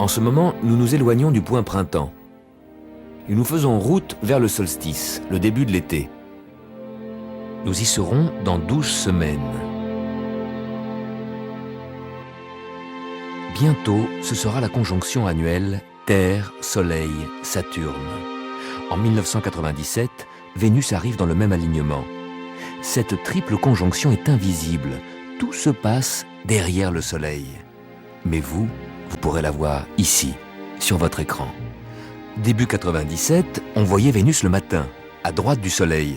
En ce moment, nous nous éloignons du point printemps. Et nous faisons route vers le solstice, le début de l'été. Nous y serons dans 12 semaines. Bientôt, ce sera la conjonction annuelle Terre, Soleil, Saturne. En 1997, Vénus arrive dans le même alignement. Cette triple conjonction est invisible. Tout se passe derrière le Soleil. Mais vous pourrez la voir ici, sur votre écran. Début 97, on voyait Vénus le matin, à droite du Soleil.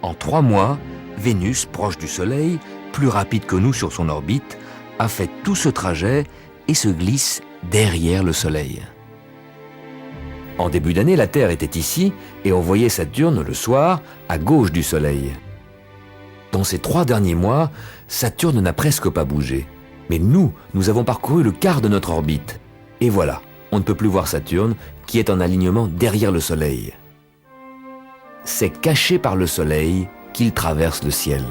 En 3 mois, Vénus, proche du Soleil, plus rapide que nous sur son orbite, a fait tout ce trajet et se glisse derrière le Soleil. En début d'année, la Terre était ici et on voyait Saturne le soir à gauche du Soleil. Dans ces 3 derniers mois, Saturne n'a presque pas bougé. Mais nous avons parcouru le quart de notre orbite. Et voilà, on ne peut plus voir Saturne qui est en alignement derrière le Soleil. C'est caché par le Soleil qu'il traverse le ciel.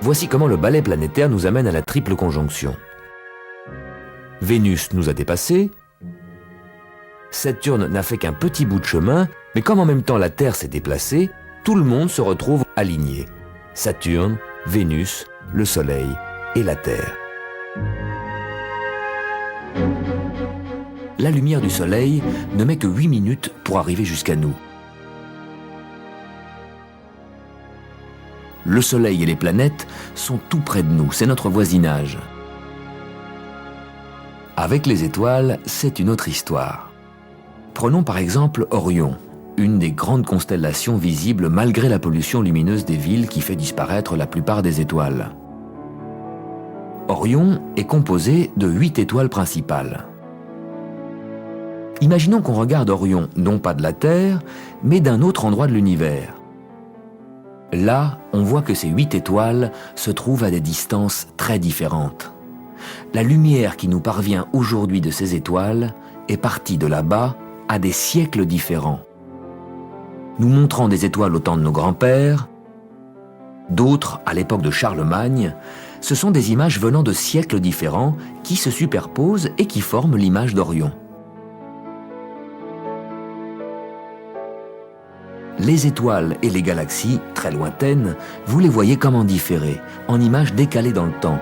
Voici comment le balai planétaire nous amène à la triple conjonction. Vénus nous a dépassés, Saturne n'a fait qu'un petit bout de chemin, mais comme en même temps la Terre s'est déplacée, tout le monde se retrouve aligné. Saturne, Vénus, le Soleil et la Terre. La lumière du Soleil ne met que 8 minutes pour arriver jusqu'à nous. Le Soleil et les planètes sont tout près de nous, c'est notre voisinage. Avec les étoiles, c'est une autre histoire. Prenons par exemple Orion, une des grandes constellations visibles malgré la pollution lumineuse des villes qui fait disparaître la plupart des étoiles. Orion est composé de 8 étoiles principales. Imaginons qu'on regarde Orion, non pas de la Terre, mais d'un autre endroit de l'univers. Là, on voit que ces 8 étoiles se trouvent à des distances très différentes. La lumière qui nous parvient aujourd'hui de ces étoiles est partie de là-bas à des siècles différents. Nous montrant des étoiles au temps de nos grands-pères, d'autres à l'époque de Charlemagne, ce sont des images venant de siècles différents qui se superposent et qui forment l'image d'Orion. Les étoiles et les galaxies, très lointaines, vous les voyez comme en différé, en images décalées dans le temps.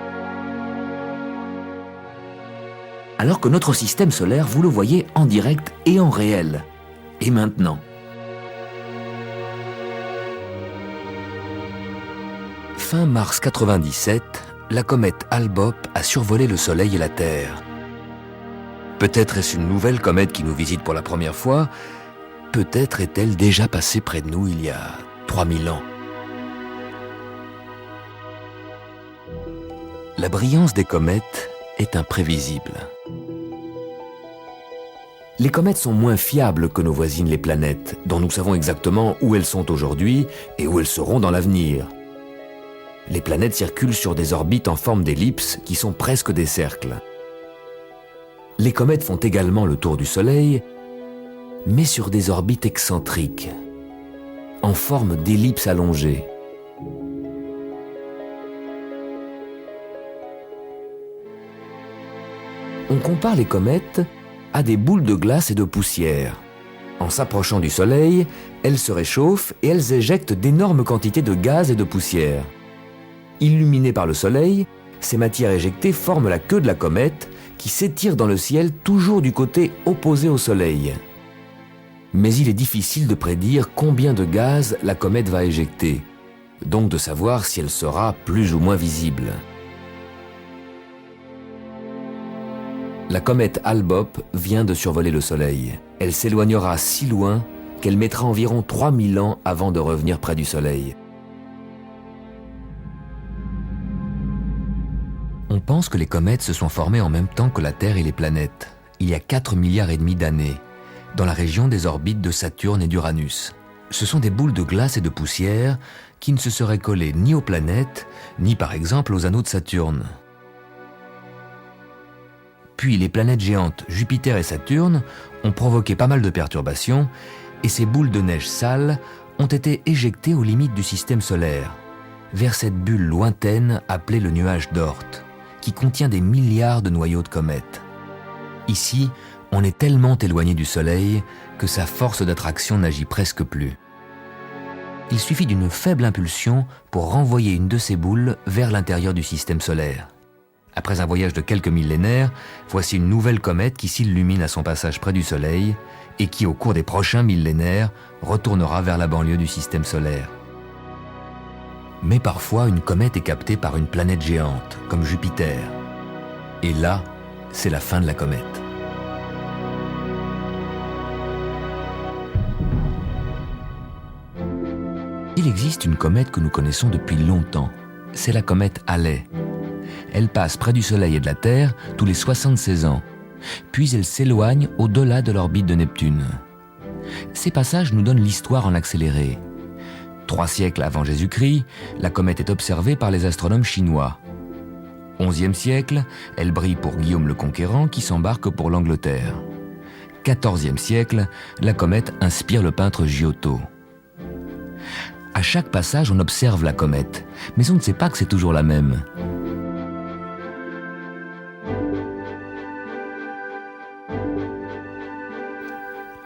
Alors que notre système solaire, vous le voyez en direct et en réel. Et maintenant ? Fin mars 97, la comète Hale-Bopp a survolé le Soleil et la Terre. Peut-être est-ce une nouvelle comète qui nous visite pour la première fois, peut-être est-elle déjà passée près de nous il y a 3000 ans. La brillance des comètes est imprévisible. Les comètes sont moins fiables que nos voisines les planètes, dont nous savons exactement où elles sont aujourd'hui et où elles seront dans l'avenir. Les planètes circulent sur des orbites en forme d'ellipse qui sont presque des cercles. Les comètes font également le tour du Soleil, mais sur des orbites excentriques, en forme d'ellipse allongée. On compare les comètes à des boules de glace et de poussière. En s'approchant du Soleil, elles se réchauffent et elles éjectent d'énormes quantités de gaz et de poussière. Illuminées par le Soleil, ces matières éjectées forment la queue de la comète qui s'étire dans le ciel toujours du côté opposé au Soleil. Mais il est difficile de prédire combien de gaz la comète va éjecter, donc de savoir si elle sera plus ou moins visible. La comète Hale-Bopp vient de survoler le Soleil. Elle s'éloignera si loin qu'elle mettra environ 3000 ans avant de revenir près du Soleil. On pense que les comètes se sont formées en même temps que la Terre et les planètes, il y a 4,5 milliards d'années, dans la région des orbites de Saturne et d'Uranus. Ce sont des boules de glace et de poussière qui ne se seraient collées ni aux planètes, ni par exemple aux anneaux de Saturne. Puis les planètes géantes Jupiter et Saturne ont provoqué pas mal de perturbations et ces boules de neige sales ont été éjectées aux limites du système solaire, vers cette bulle lointaine appelée le nuage d'Oort, qui contient des milliards de noyaux de comètes. Ici, on est tellement éloigné du Soleil que sa force d'attraction n'agit presque plus. Il suffit d'une faible impulsion pour renvoyer une de ces boules vers l'intérieur du système solaire. Après un voyage de quelques millénaires, voici une nouvelle comète qui s'illumine à son passage près du Soleil et qui, au cours des prochains millénaires, retournera vers la banlieue du système solaire. Mais parfois, une comète est captée par une planète géante, comme Jupiter. Et là, c'est la fin de la comète. Il existe une comète que nous connaissons depuis longtemps. C'est la comète Halley. Elle passe près du Soleil et de la Terre tous les 76 ans. Puis elle s'éloigne au-delà de l'orbite de Neptune. Ces passages nous donnent l'histoire en accéléré. 3 siècles avant Jésus-Christ, la comète est observée par les astronomes chinois. 11e siècle, elle brille pour Guillaume le Conquérant qui s'embarque pour l'Angleterre. 14e siècle, la comète inspire le peintre Giotto. À chaque passage, on observe la comète, mais on ne sait pas que c'est toujours la même.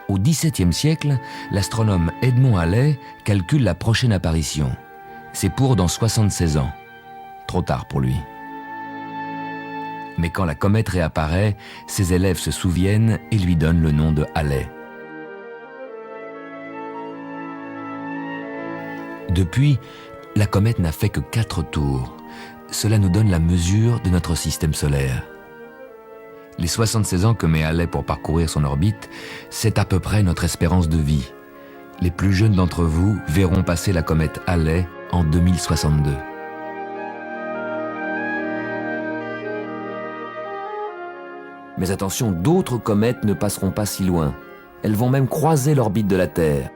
Au XVIIe siècle, l'astronome Edmond Halley calcule la prochaine apparition. C'est pour dans 76 ans. Trop tard pour lui. Mais quand la comète réapparaît, ses élèves se souviennent et lui donnent le nom de Halley. Depuis, la comète n'a fait que 4 tours. Cela nous donne la mesure de notre système solaire. Les 76 ans que met Halley pour parcourir son orbite, c'est à peu près notre espérance de vie. Les plus jeunes d'entre vous verront passer la comète Halley en 2062. Mais attention, d'autres comètes ne passeront pas si loin. Elles vont même croiser l'orbite de la Terre.